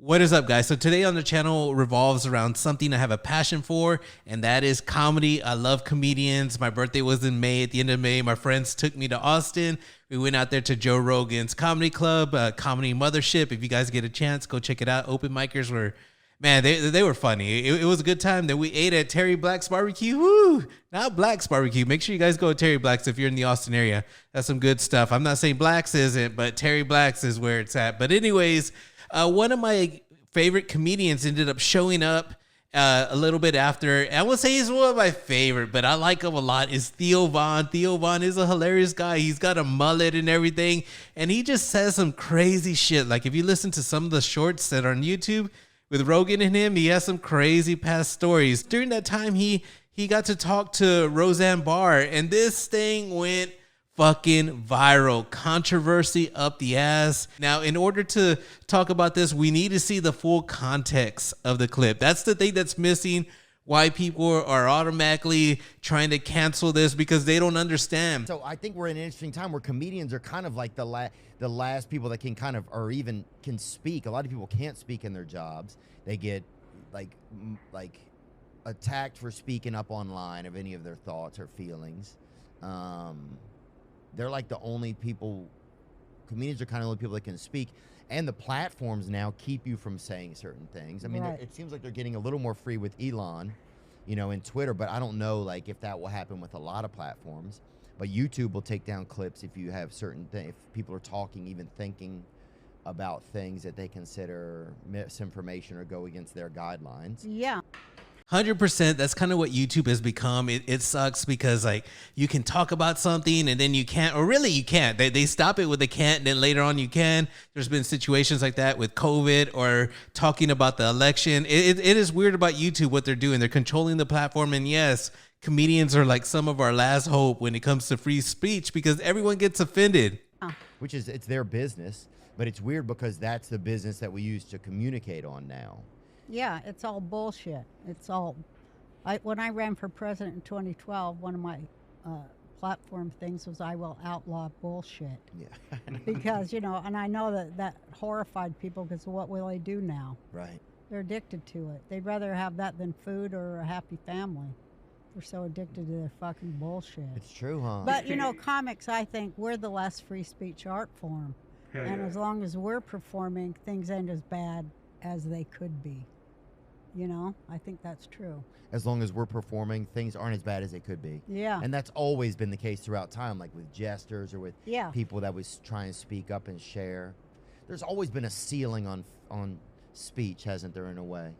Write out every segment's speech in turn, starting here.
What is up, guys? So today on the channel revolves around something I have a passion for, and that is comedy. I love comedians. My birthday was in May. At the end of May, my friends took me to Austin. We went out there to Joe Rogan's comedy club, Comedy Mothership. If you guys get a chance, go check it out. Open micers were, man, they were funny. It was a good time. Then we ate at Terry Black's Barbecue. Woo! Not Black's Barbecue. Make sure you guys go to Terry Black's if you're in the Austin area. That's some good stuff. I'm not saying Black's isn't, but Terry Black's is where it's at. But anyways, one of my favorite comedians ended up showing up a little bit after. I would say he's one of my favorite, but I like him a lot, is Theo Von. Theo Von is a hilarious guy. He's got a mullet and everything, and he just says some crazy shit. Like if you listen to some of the shorts that are on YouTube with Rogan and him, he has some crazy past stories. During that time, he got to talk to Roseanne Barr, and this thing went fucking viral. Controversy up the ass. Now, in order to talk about this, we need to see the full context of the clip. That's the thing that's missing. Why people are automatically trying to cancel this, because they don't understand. So I think we're in an interesting time where comedians are kind of like the last people that can kind of, or even can speak. A lot of people can't speak in their jobs. They get like attacked for speaking up online of any of their thoughts or feelings. They're like the only people, comedians are kind of the only people that can speak. And the platforms now keep you from saying certain things. I mean, Right. it seems like they're getting a little more free with Elon, you know, in Twitter, but I don't know like if that will happen with a lot of platforms. But YouTube will take down clips if you have certain things, if people are talking, even thinking about things that they consider misinformation or go against their guidelines. Yeah. 100%. That's kind of what YouTube has become. It sucks because like you can talk about something and then you can't, or really you can't. They stop it with the can't, and then later on you can. There's been situations like that with COVID or talking about the election. It is weird about YouTube what they're doing. They're controlling the platform, and yes, comedians are like some of our last hope when it comes to free speech because everyone gets offended. Which is, it's their business, but it's weird because that's the business that we use to communicate on now. Yeah, it's all bullshit. It's all. When I ran for president in 2012, one of my platform things was I will outlaw bullshit. Yeah. Because, you know, and I know that horrified people because what will they do now? Right. They're addicted to it. They'd rather have that than food or a happy family. They're so addicted to their fucking bullshit. It's true, huh? But, you know, comics, I think we're the less free speech art form. And as long as we're performing, things ain't as bad as they could be. You know, I think that's true. As long as we're performing, things aren't as bad as they could be. Yeah. And that's always been the case throughout time, like with jesters or with people that was trying to speak up and share. There's always been a ceiling on speech, hasn't there, in a way?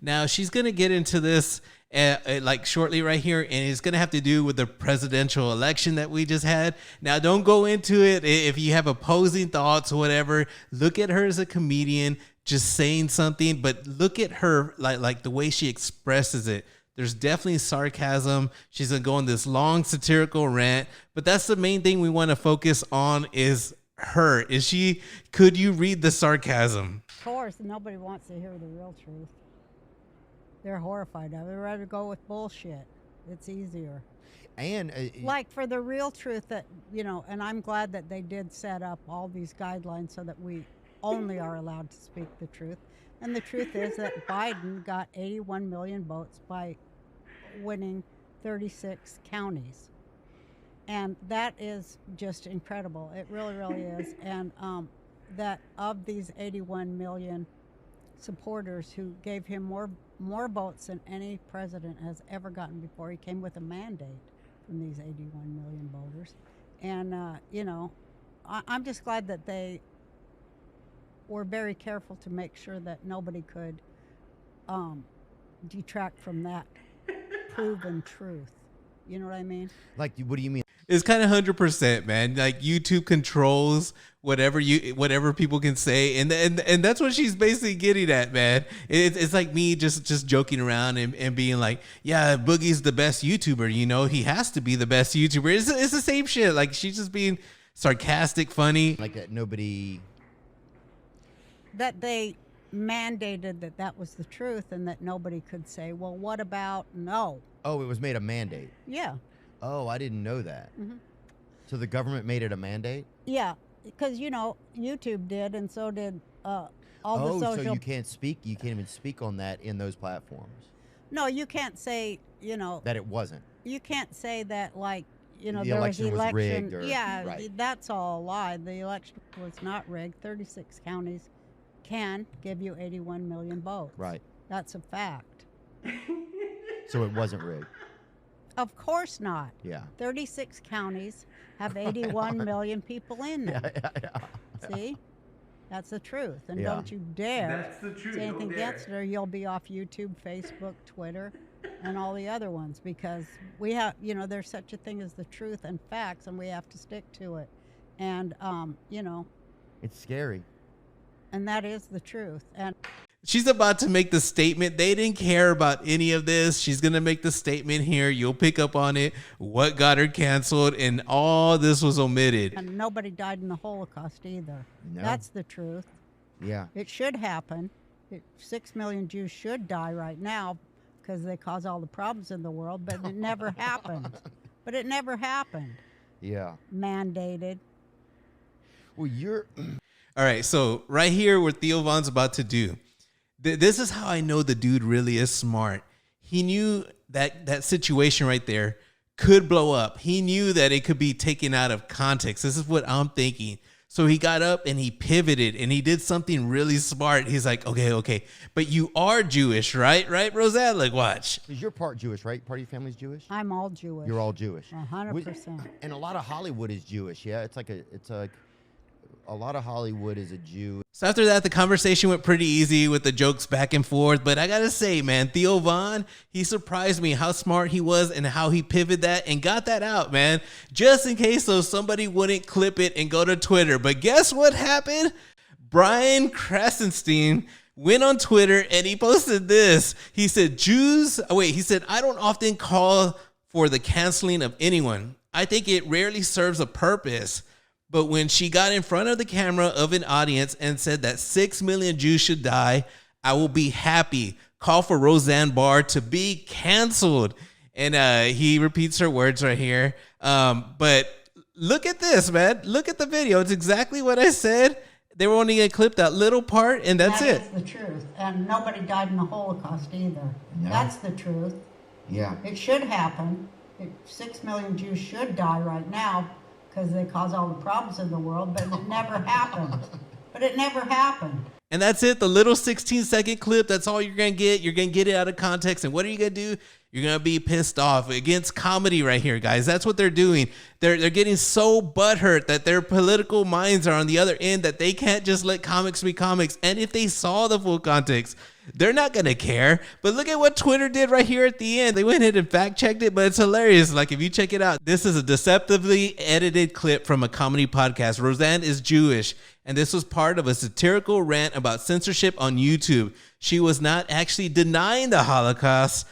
Now, she's going to get into this like shortly right here, and it's going to have to do with the presidential election that we just had. Now, don't go into it if you have opposing thoughts or whatever. Look at her as a comedian just saying something, but look at her like the way she expresses it. There's definitely sarcasm. She's going to go on this long satirical rant, but that's the main thing we want to focus on is her. Could you read the sarcasm? Of course, nobody wants to hear the real truth. They're horrified of it. They'd rather go with bullshit. It's easier. And like for the real truth that, you know, and I'm glad that they did set up all these guidelines so that we only are allowed to speak the truth. And the truth is that Biden got 81 million votes by winning 36 counties. And that is just incredible. It really, really is. And that of these 81 million supporters who gave him more votes than any president has ever gotten before, he came with a mandate from these 81 million voters. And, you know, I'm just glad that they were very careful to make sure that nobody could detract from that proven truth. You know what I mean? like, what do you mean? It's kind of 100%, man. Like YouTube controls whatever people can say, and that's what she's basically getting at, man. It's like me just joking around and being like, yeah, Boogie's the best YouTuber. You know, he has to be the best YouTuber. It's the same shit. Like she's just being sarcastic, funny. Like that nobody. That they mandated that was the truth, and that nobody could say, well, what about no? Oh, it was made a mandate. Yeah. Oh, I didn't know that. Mm-hmm. So the government made it a mandate? Yeah, because, you know, YouTube did, and so did all the Oh, so social. you can't speak. You can't even speak on that in those platforms. No, you can't say, That it wasn't. you can't say that like, The there election was rigged or- yeah, right. that's all a lie. The election was not rigged. 36 counties can give you 81 million votes. Right. That's a fact. So it wasn't rigged. Of course not. Yeah. 36 counties have 81 million people in them. See? That's the truth. And Yeah. don't you dare That's the truth. say anything Don't dare. against it, or you'll be off YouTube, Facebook, Twitter, and all the other ones, because we have, there's such a thing as the truth and facts, and we have to stick to it. And, It's scary. and that is the truth. And She's about to make the statement. They didn't care about any of this. She's going to make the statement here. You'll pick up on it. What got her canceled, and all this was omitted. and nobody died in the Holocaust either. No. That's the truth. Yeah. It should happen. 6 million Jews should die right now because they cause all the problems in the world, but it never happened. But it never happened. Yeah. Mandated. Well, you're. All right, so right here, what Theo Von's about to do. This is how I know the dude really is smart. He knew that situation right there could blow up. He knew that it could be taken out of context. This is what I'm thinking. So he got up and he pivoted and he did something really smart. He's like, okay, but you are Jewish, right? Right, Roseanne? Like, watch. Because you're part Jewish, right? Part of your family's Jewish? I'm all Jewish. You're all Jewish. 100%. And a lot of Hollywood is Jewish, yeah? It's like a lot of Hollywood is a Jew. So after that, the conversation went pretty easy with the jokes back and forth. But I got to say, man, Theo Von, he surprised me how smart he was and how he pivoted that and got that out, man. Just in case so somebody wouldn't clip it and go to Twitter. But guess what happened? Brian Krasenstein went on Twitter and he posted this. He said, I don't often call for the canceling of anyone. I think it rarely serves a purpose. But when she got in front of the camera of an audience and said that 6 million Jews should die, I will be happy. Call for Roseanne Barr to be canceled. And he repeats her words right here. But look at this, man. Look at the video. It's exactly what I said. They were only going to clip that little part, and that's it. That is the truth. And nobody died in the Holocaust either. No. That's the truth. Yeah. It should happen. 6 million Jews should die right now because they cause all the problems in the world, but it never happened. But it never happened. And that's it. The little 16-second clip, that's all you're going to get. You're going to get it out of context. And what are you going to do? You're going to be pissed off against comedy right here, guys. That's what they're doing. They're getting so butthurt that their political minds are on the other end that they can't just let comics be comics. And if they saw the full context, they're not going to care. But look at what Twitter did right here at the end. They went ahead and fact-checked it, but it's hilarious. Like, if you check it out, this is a deceptively edited clip from a comedy podcast. Roseanne is Jewish, and this was part of a satirical rant about censorship on YouTube. She was not actually denying the Holocaust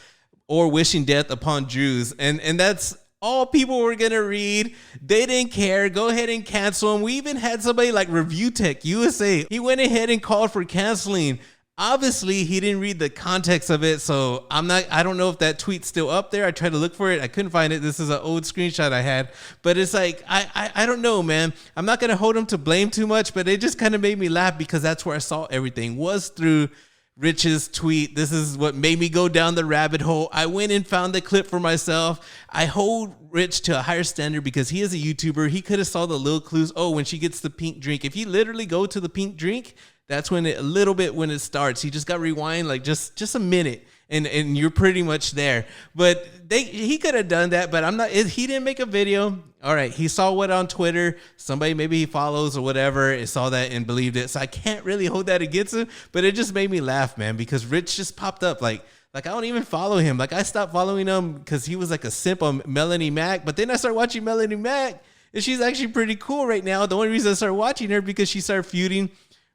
or wishing death upon Jews. And that's all people were going to read. They didn't care. Go ahead and cancel them. We even had somebody like Review Tech USA. He went ahead and called for canceling. Obviously, he didn't read the context of it, so I don't know if that tweet's still up there. I tried to look for it. I couldn't find it. This is an old screenshot I had. But it's like, I don't know, man. I'm not going to hold him to blame too much, but it just kind of made me laugh because that's where I saw everything, was through Rich's tweet. This is what made me go down the rabbit hole. I went and found the clip for myself. I hold Rich to a higher standard because he is a YouTuber. He could have saw the little clues. Oh, when she gets the pink drink. If you literally go to the pink drink, that's when when it starts. You just got to rewind like just a minute and you're pretty much there. But he could have done that, but I'm not. He didn't make a video. All right, he saw what on Twitter. Somebody maybe he follows or whatever and saw that and believed it. So I can't really hold that against him, but it just made me laugh, man, because Rich just popped up like I don't even follow him. Like, I stopped following him because he was like a simp on Melanie Mac. But then I started watching Melanie Mac, and she's actually pretty cool right now. The only reason I started watching her because she started feuding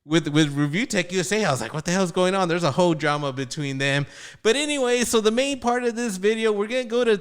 with Review Tech USA. I was like, what the hell's going on? There's a whole drama between them. But anyway, so the main part of this video, we're going to go to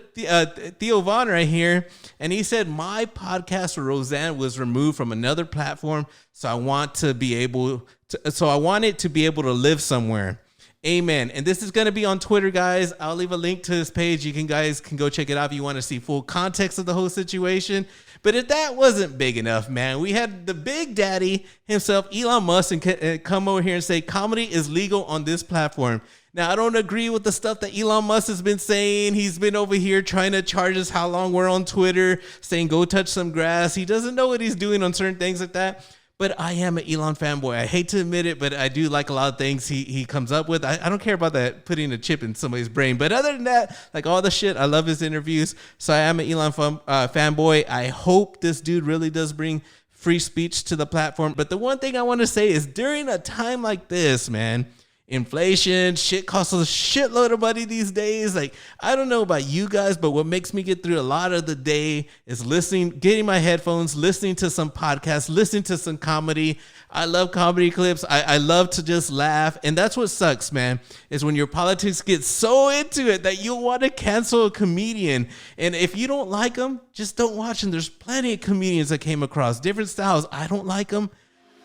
Theo Von right here. And he said, my podcast with Roseanne was removed from another platform. So I want it to be able to live somewhere. Amen. And this is going to be on Twitter, guys. I'll leave a link to this page. You guys can go check it out if you want to see full context of the whole situation. But if that wasn't big enough, man, we had the big daddy himself, Elon Musk, and come over here and say comedy is legal on this platform. Now, I don't agree with the stuff that Elon Musk has been saying. He's been over here trying to charge us how long we're on Twitter, saying go touch some grass. He doesn't know what he's doing on certain things like that. But I am an Elon fanboy. I hate to admit it, but I do like a lot of things he comes up with. I don't care about that putting a chip in somebody's brain. But other than that, like all the shit, I love his interviews. So I am an Elon fanboy. I hope this dude really does bring free speech to the platform. But the one thing I want to say is during a time like this, man, inflation, shit costs a shitload of money these days. Like, I don't know about you guys, but what makes me get through a lot of the day is getting my headphones, listening to some podcasts, listening to some comedy. I love comedy clips. I love to just laugh. And that's what sucks, man, is when your politics get so into it that you want to cancel a comedian. And if you don't like them, just don't watch them. There's plenty of comedians that came across different styles. I don't like them.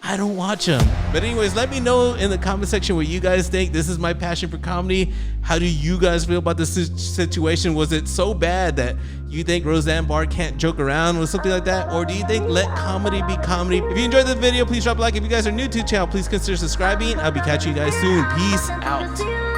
I don't watch them. But anyways, let me know in the comment section what you guys think. This is my passion for comedy. How do you guys feel about this situation? Was it so bad that you think Roseanne Barr can't joke around with something like that? Or do you think let comedy be comedy? If you enjoyed the video, please drop a like. If you guys are new to the channel, please consider subscribing. I'll be catching you guys soon. Peace out.